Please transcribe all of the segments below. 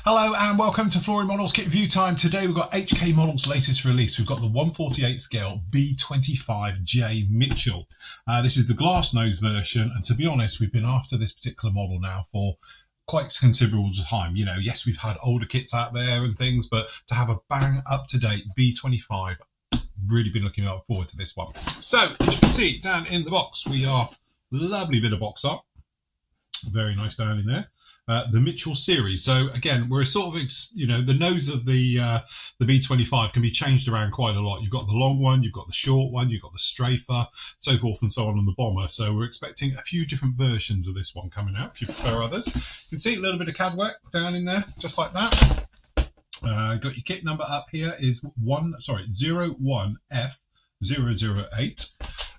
Hello and welcome to Flooring Models Kit Review Time. Today we've got HK Models' latest release. We've got the 1/48 scale B-25J Mitchell. This is the glass nose version, and to be honest, we've been after this particular model now for quite considerable time. You know, yes, we've had older kits out there and things, but to have a bang up-to-date B25, really been looking forward to this one. So, as you can see, down in the box, we are lovely bit of box art. Very nice down in there. The Mitchell series. So again, we're sort of, you know, the nose of the B25 can be changed around quite a lot. You've got the long one, you've got the short one, you've got the strafer, so forth and so on the bomber. So we're expecting a few different versions of this one coming out if you prefer others. You can see a little bit of CAD work down in there, just like that. Got your kit number up here is 01F008.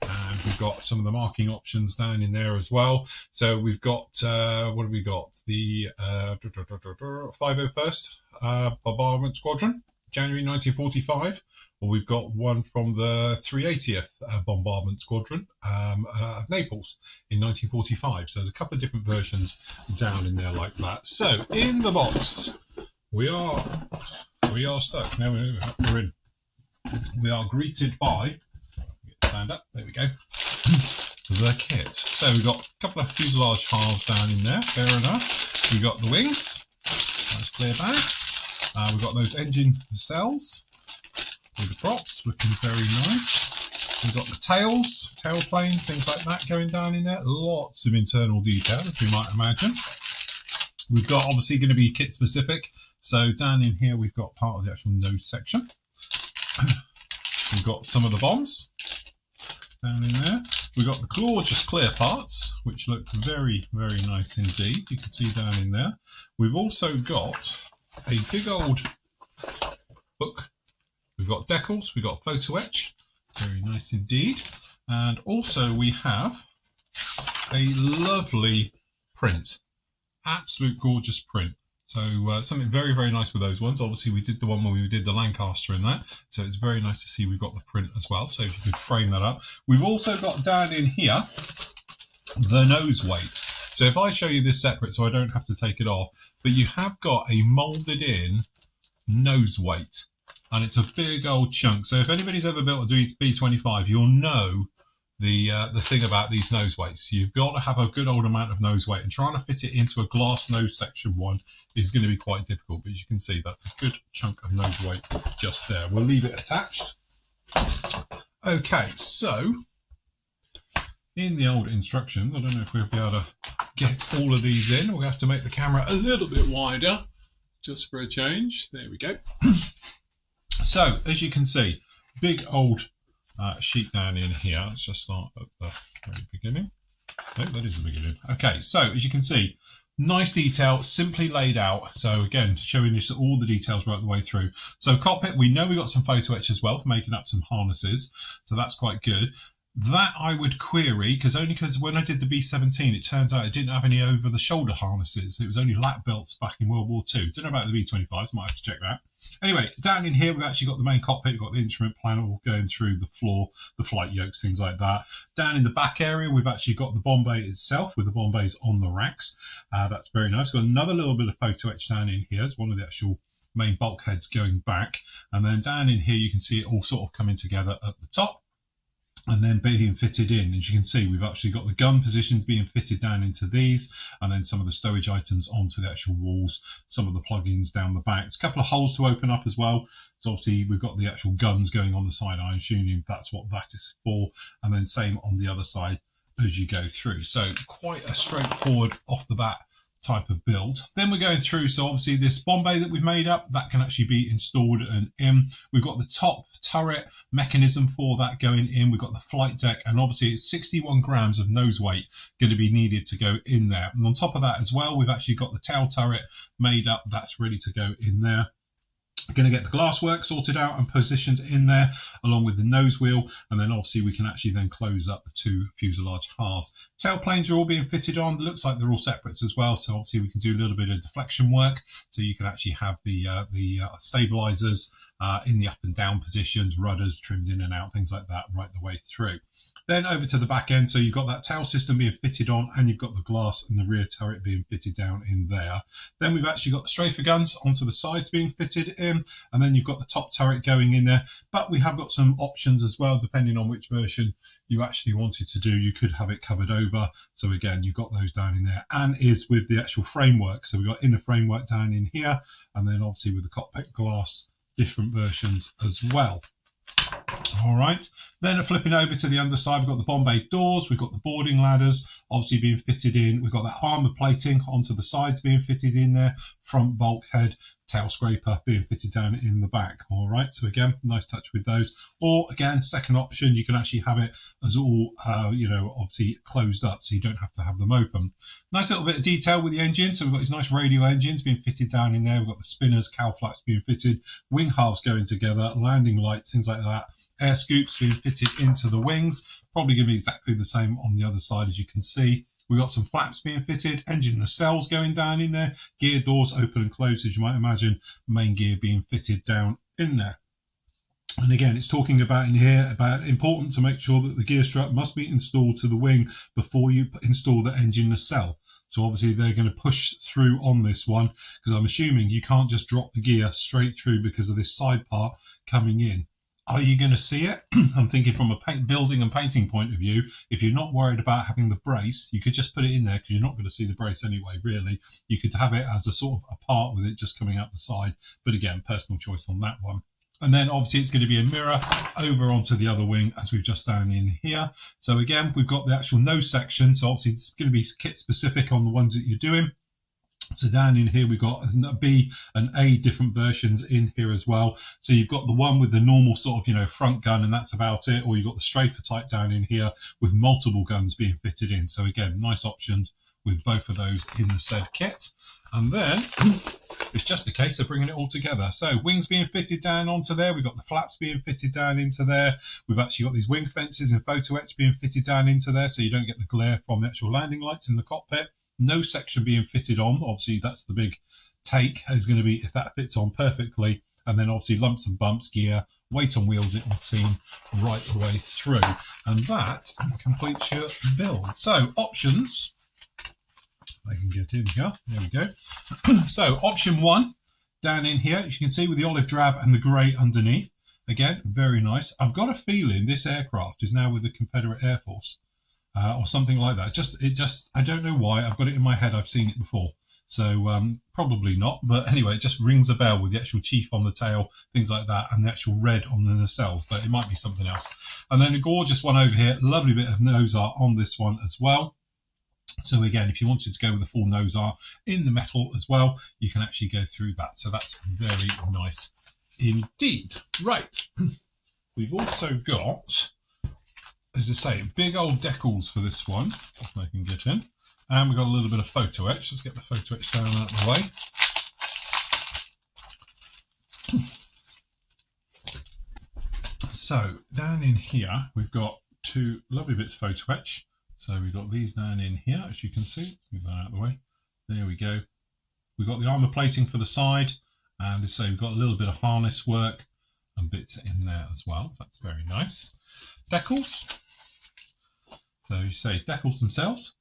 And we've got some of the marking options down in there as well. So we've got, what have we got? The 501st Bombardment Squadron, January 1945. Or we've got one from the 380th Bombardment Squadron, Naples in 1945. So there's a couple of different versions down in there like that. So in the box, we are stuck. Now we're in. We are greeted by, stand up, there we go, the kit. So we've got a couple of fuselage halves down in there, fair enough. We've got the wings, nice clear bags. We've got those engine cells with the props, looking very nice. We've got the tails, tail planes, things like that going down in there. Lots of internal detail, as you might imagine. We've got obviously going to be kit specific. So down in here, we've got part of the actual nose section. We've got some of the bombs down in there. We've got the gorgeous clear parts, which look very, very nice indeed. You can see down in there. We've also got a big old book. We've got decals. We've got photo etch. Very nice indeed. And also we have a lovely print. Absolute gorgeous print. So something very, very nice with those ones. Obviously, we did the one where we did the Lancaster in that. So it's very nice to see we've got the print as well. So if you could frame that up. We've also got down in here the nose weight. So if I show you this separate so I don't have to take it off, but you have got a moulded in nose weight. And it's a big old chunk. So if anybody's ever built a B25, you'll know the thing about these nose weights. You've got to have a good old amount of nose weight, and trying to fit it into a glass nose section one is going to be quite difficult, but as you can see, that's a good chunk of nose weight just there. We'll leave it attached. Okay, so in the old instructions, I don't know if we'll be able to get all of these in. We'll have to make the camera a little bit wider just for a change. There we go. So as you can see, big old sheet down in here. Let's just start at the very beginning. Oh, that is the beginning. Okay, so as you can see, nice detail, simply laid out. So again, showing you all the details right the way through. So cockpit, we know we got some photo etch as well for making up some harnesses. So that's quite good. That I would query, because when I did the B-17, it turns out it didn't have any over-the-shoulder harnesses. It was only lap belts back in World War II. Don't know about the B-25s, might have to check that. Anyway, down in here, we've actually got the main cockpit. We've got the instrument panel going through the floor, the flight yokes, things like that. Down in the back area, we've actually got the bomb bay itself with the bomb bays on the racks. That's very nice. Got another little bit of photo etch down in here. It's one of the actual main bulkheads going back. And then down in here, you can see it all sort of coming together at the top and then being fitted in. As you can see, we've actually got the gun positions being fitted down into these, and then some of the stowage items onto the actual walls, some of the plugins down the back. There's a couple of holes to open up as well. So obviously we've got the actual guns going on the side. I'm assuming that's what that is for. And then same on the other side as you go through. So quite a straightforward off the bat type of build. Then we're going through, so obviously this bomb bay that we've made up, that can actually be installed and in. We've got the top turret mechanism for that going in. We've got the flight deck, and obviously it's 61 grams of nose weight going to be needed to go in there. And on top of that as well, we've actually got the tail turret made up. That's ready to go in there. Going to get the glasswork sorted out and positioned in there along with the nose wheel, and then obviously we can actually then close up the two fuselage halves. Tail planes are all being fitted on. It looks like they're all separates as well, so obviously we can do a little bit of deflection work, so you can actually have the stabilizers in the up and down positions, rudders trimmed in and out, things like that right the way through. Then over to the back end, so you've got that tail system being fitted on, and you've got the glass and the rear turret being fitted down in there. Then we've actually got the strafer guns onto the sides being fitted in, and then you've got the top turret going in there. But we have got some options as well, depending on which version you actually wanted to do. You could have it covered over. So again, you've got those down in there, and is with the actual framework. So we've got inner framework down in here, and then obviously with the cockpit glass, different versions as well. All right, then flipping over to the underside, we've got the bomb bay doors, we've got the boarding ladders obviously being fitted in, we've got that armour plating onto the sides being fitted in there, front bulkhead, tail scraper being fitted down in the back. All right, so again, nice touch with those. Or again, second option, you can actually have it as all obviously closed up, so you don't have to have them open. Nice little bit of detail with the engine. So we've got these nice radio engines being fitted down in there, we've got the spinners, cowl flaps being fitted, wing halves going together, landing lights, things like that, air scoops being fitted into the wings, probably going to be exactly the same on the other side, as you can see. We've got some flaps being fitted, engine nacelles going down in there, gear doors open and closed, as you might imagine, main gear being fitted down in there. And again, it's talking about in here about important to make sure that the gear strut must be installed to the wing before you install the engine nacelle. So obviously they're going to push through on this one, because I'm assuming you can't just drop the gear straight through because of this side part coming in. Are you going to see it? I'm thinking from a building and painting point of view, if you're not worried about having the brace, you could just put it in there because you're not going to see the brace anyway, really. You could have it as a sort of a part with it just coming out the side. But again, personal choice on that one. And then obviously it's going to be a mirror over onto the other wing, as we've just done in here. So again, we've got the actual nose section. So obviously it's going to be kit specific on the ones that you're doing. So down in here, we've got B and A different versions in here as well. So you've got the one with the normal sort of, front gun, and that's about it. Or you've got the strafer type down in here with multiple guns being fitted in. So again, nice options with both of those in the said kit. And then it's just a case of bringing it all together. So wings being fitted down onto there. We've got the flaps being fitted down into there. We've actually got these wing fences and photo etch being fitted down into there, so you don't get the glare from the actual landing lights in the cockpit. No section being fitted on. Obviously, that's the big take, is going to be if that fits on perfectly. And then obviously lumps and bumps, gear, weight on wheels, it would seem, right the way through. And that completes your build. So options, I can get in here. There we go. So option one, down in here, as you can see with the olive drab and the grey underneath. Again, very nice. I've got a feeling this aircraft is now with the Confederate Air Force. Or something like that. I don't know why. I've got it in my head. I've seen it before. So probably not. But anyway, it just rings a bell with the actual chief on the tail, things like that, and the actual red on the nacelles. But it might be something else. And then a gorgeous one over here. Lovely bit of nose art on this one as well. So again, if you wanted to go with the full nose art in the metal as well, you can actually go through that. So that's very nice indeed. Right. We've also got, as I say, big old decals for this one, if I can get in. And we've got a little bit of photo etch. Let's get the photo etch down out of the way. So down in here, we've got two lovely bits of photo etch. So we've got these down in here, as you can see. Move that out of the way. There we go. We've got the armour plating for the side. And as I say, we've got a little bit of harness work and bits in there as well. So that's very nice. Decals. So you say decals themselves,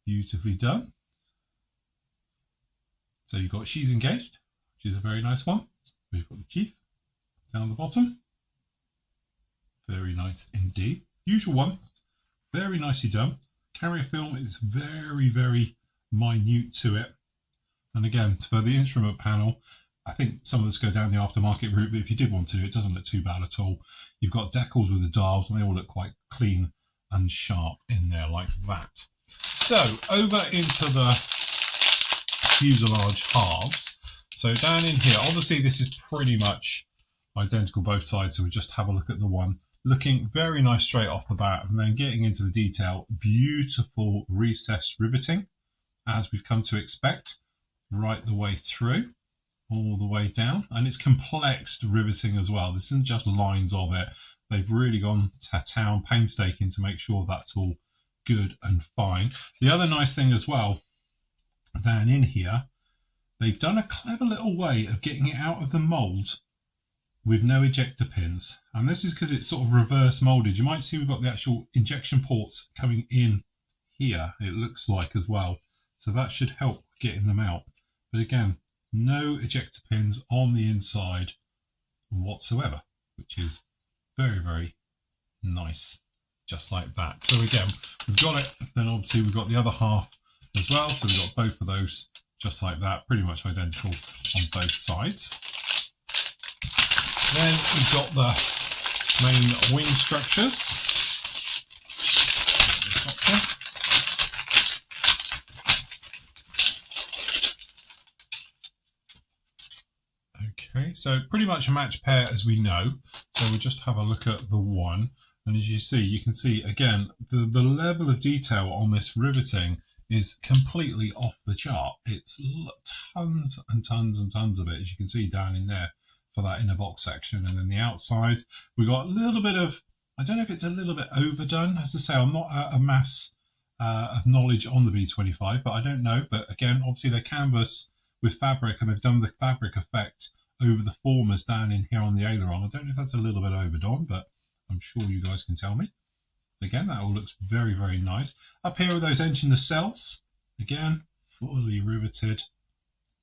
beautifully done. So you've got she's engaged, which is a very nice one. We've got the chief down the bottom. Very nice indeed. Usual one, very nicely done. Carrier film is very, very minute to it. And again, for the instrument panel, I think some of us go down the aftermarket route, but if you did want to, it doesn't look too bad at all. You've got decals with the dials, and they all look quite clean and sharp in there like that. So over into the fuselage halves. So down in here, obviously this is pretty much identical both sides, so we just have a look at the one. Looking very nice straight off the bat, and then getting into the detail, beautiful recessed riveting, as we've come to expect, right the way through, all the way down. And it's complex riveting as well. This isn't just lines of it. They've really gone to town, painstaking to make sure that's all good and fine. The other nice thing as well, down in here, they've done a clever little way of getting it out of the mould with no ejector pins, and this is because it's sort of reverse molded. You might see we've got the actual injection ports coming in here, it looks like, as well, so that should help getting them out. But again, no ejector pins on the inside whatsoever, which is very, very nice, just like that. So again, we've got it, then obviously we've got the other half as well, so we've got both of those just like that, pretty much identical on both sides. Then we've got the main wing structures. Okay, so pretty much a match pair as we know. So we'll just have a look at the one. And as you see, you can see again, the level of detail on this riveting is completely off the chart. It's tons and tons and tons of it, as you can see down in there for that inner box section. And then the outside, we got a little bit of, I don't know if it's a little bit overdone. As I say, I'm not a mass of knowledge on the B25, but I don't know. But again, obviously they're canvas with fabric, and they've done the fabric effect over the formers down in here on the aileron. I don't know if that's a little bit overdone, but I'm sure you guys can tell me. Again, that all looks very, very nice. Up here with those engine nacelles, again, fully riveted,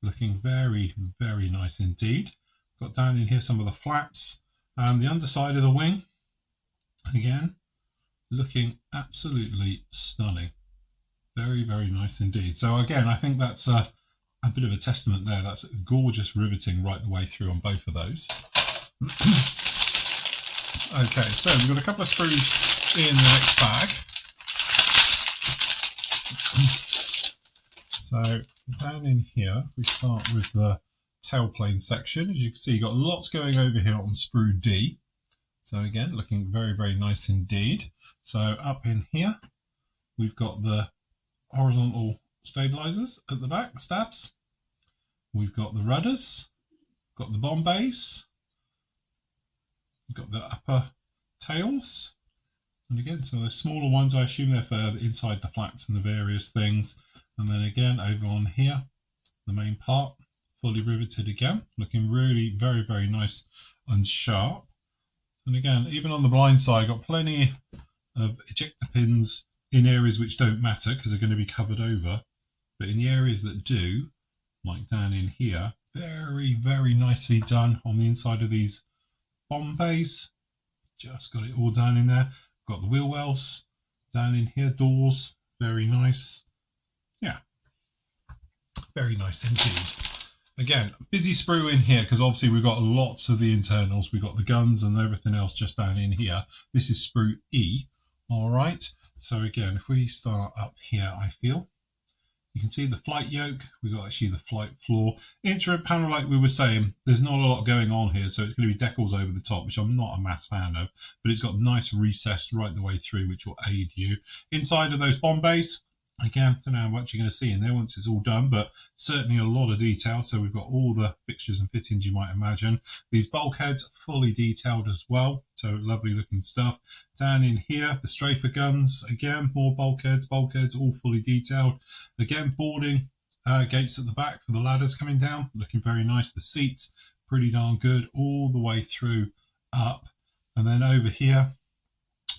looking very, very nice indeed. Got down in here some of the flaps and the underside of the wing. Again, looking absolutely stunning. Very, very nice indeed. So again, I think that's a bit of a testament there. That's gorgeous riveting right the way through on both of those. Okay, so we've got a couple of screws in the next bag. So down in here, we start with the tailplane section. As you can see, you've got lots going over here on sprue D. So again, looking very, very nice indeed. So up in here, we've got the horizontal stabilizers at the back, stabs. We've got the rudders, got the bomb bays, we've got the upper tails. And again, so the smaller ones, I assume they're for inside the flaps and the various things. And then again, over on here, the main part, fully riveted again, looking really very, very nice and sharp. And again, even on the blind side, got plenty of ejector pins in areas which don't matter because they're going to be covered over. But in the areas that do, like down in here, very, very nicely done on the inside of these bomb bays. Just got it all down in there. Got the wheel wells down in here, doors, very nice. Yeah, very nice indeed. Again, busy sprue in here because obviously we've got lots of the internals. We've got the guns and everything else just down in here. This is sprue E. All right. So again, if we start up here, I feel you can see the flight yoke. We've got actually the flight floor. Instrument panel, like we were saying, there's not a lot going on here. So it's going to be decals over the top, which I'm not a mass fan of. But it's got nice recess right the way through, which will aid you. Inside of those bomb bays, again, don't know how much you're going to see in there once it's all done, but certainly a lot of detail. So we've got all the fixtures and fittings you might imagine. These bulkheads fully detailed as well. So lovely looking stuff. Down in here, the strafer guns, again, more bulkheads, all fully detailed. Again, boarding gates at the back for the ladders coming down, looking very nice. The seats, pretty darn good all the way through up. And then over here,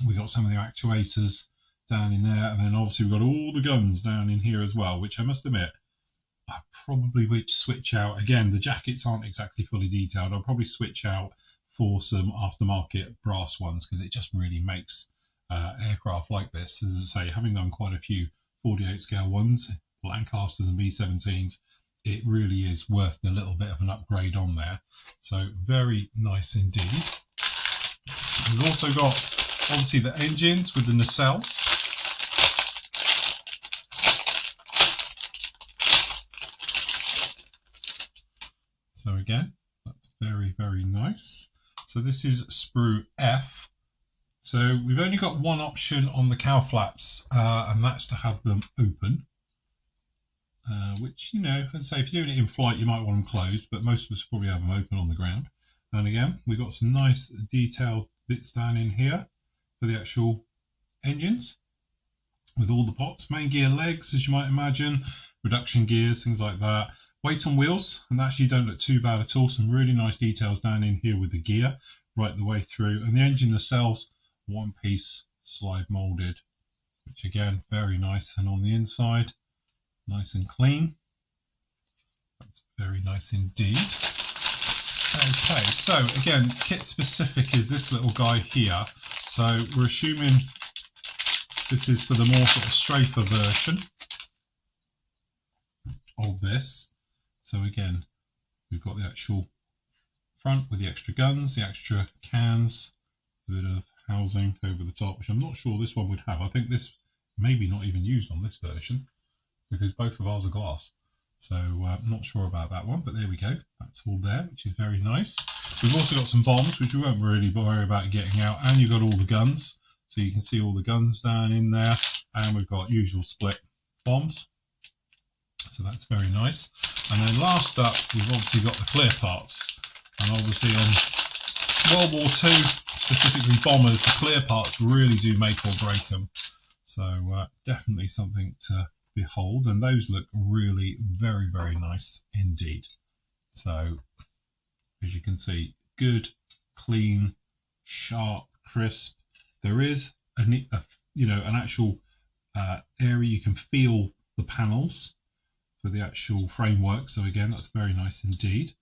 we got some of the actuators down in there, and then obviously we've got all the guns down in here as well, which I must admit I probably would switch out. Again, the jackets aren't exactly fully detailed. I'll probably switch out for some aftermarket brass ones because it just really makes aircraft like this, as I say, having done quite a few 48 scale ones, Lancasters and B-17s, it really is worth a little bit of an upgrade on there. So very nice indeed. We've also got obviously the engines with the nacelles. So again, that's very, very nice. So this is sprue F. So we've only got one option on the cow flaps, and that's to have them open. Which, you know, as I say, if you're doing it in flight, you might want them closed, but most of us probably have them open on the ground. And again, we've got some nice detailed bits down in here for the actual engines with all the pots. Main gear legs, as you might imagine, reduction gears, things like that. Weight on wheels, and they actually don't look too bad at all. Some really nice details down in here with the gear right the way through. And the engine themselves, one piece slide molded, which again, very nice. And on the inside, nice and clean. That's very nice indeed. Okay, so again, kit specific is this little guy here. So we're assuming this is for the more sort of straighter version of this. So again, we've got the actual front with the extra guns, the extra cans, a bit of housing over the top, which I'm not sure this one would have. I think this maybe not even used on this version because both of ours are glass. So I'm not sure about that one, but there we go. That's all there, which is very nice. We've also got some bombs, which we won't really worry about getting out. And you've got all the guns. So you can see all the guns down in there. And we've got usual split bombs. So that's very nice. And then last up, we've obviously got the clear parts. And obviously on World War II, specifically bombers, the clear parts really do make or break them. So definitely something to behold. And those look really very, very nice indeed. So as you can see, good, clean, sharp, crisp. There is an actual area you can feel the panels for the actual framework. So again, that's very nice indeed.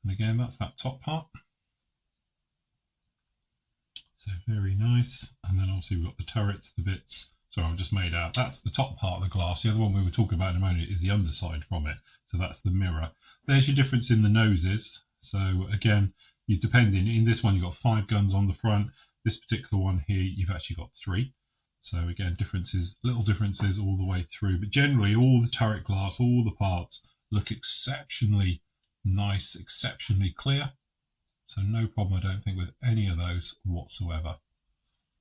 And again, that's that top part. So very nice. And then obviously we've got the turrets, the bits. Sorry, I've just made out. That's the top part of the glass. The other one we were talking about in a moment is the underside from it. So that's the mirror. There's your difference in the noses. So again, you depending, in this one you've got 5 guns on the front. This particular one here, you've actually got 3. So again, differences, little differences all the way through. But generally, all the turret glass, all the parts look exceptionally nice, exceptionally clear. So no problem, I don't think, with any of those whatsoever.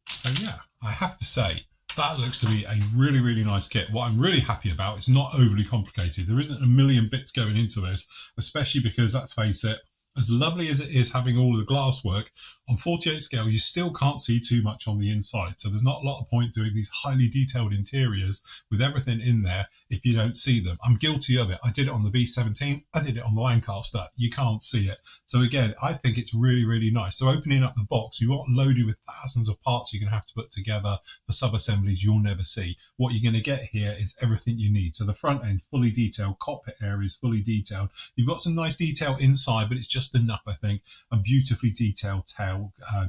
So yeah, I have to say, that looks to be a really, really nice kit. What I'm really happy about, it's not overly complicated. There isn't a million bits going into this, especially because, let's face it, as lovely as it is having all of the glass work, on 48 scale, you still can't see too much on the inside. So there's not a lot of point doing these highly detailed interiors with everything in there if you don't see them. I'm guilty of it. I did it on the B-17. I did it on the Lancaster. You can't see it. So again, I think it's really, really nice. So opening up the box, you aren't loaded with thousands of parts you're going to have to put together for sub-assemblies you'll never see. What you're going to get here is everything you need. So the front end, fully detailed. Cockpit area is fully detailed. You've got some nice detail inside, but it's just enough, I think. A beautifully detailed tail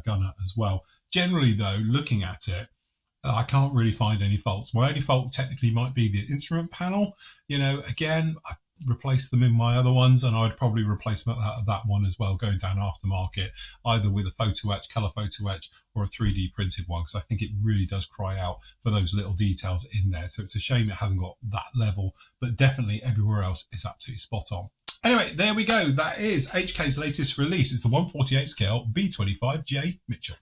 gunner as well. Generally though, looking at it, I can't really find any faults. My only fault technically might be the instrument panel. You know, again, I replaced them in my other ones, and I'd probably replace that one as well, going down aftermarket, either with a photo etch, colour photo etch, or a 3D printed one, because I think it really does cry out for those little details in there. So it's a shame it hasn't got that level, but definitely everywhere else is absolutely spot on. Anyway, there we go. That is HK's latest release. It's the 148 scale B-25J Mitchell.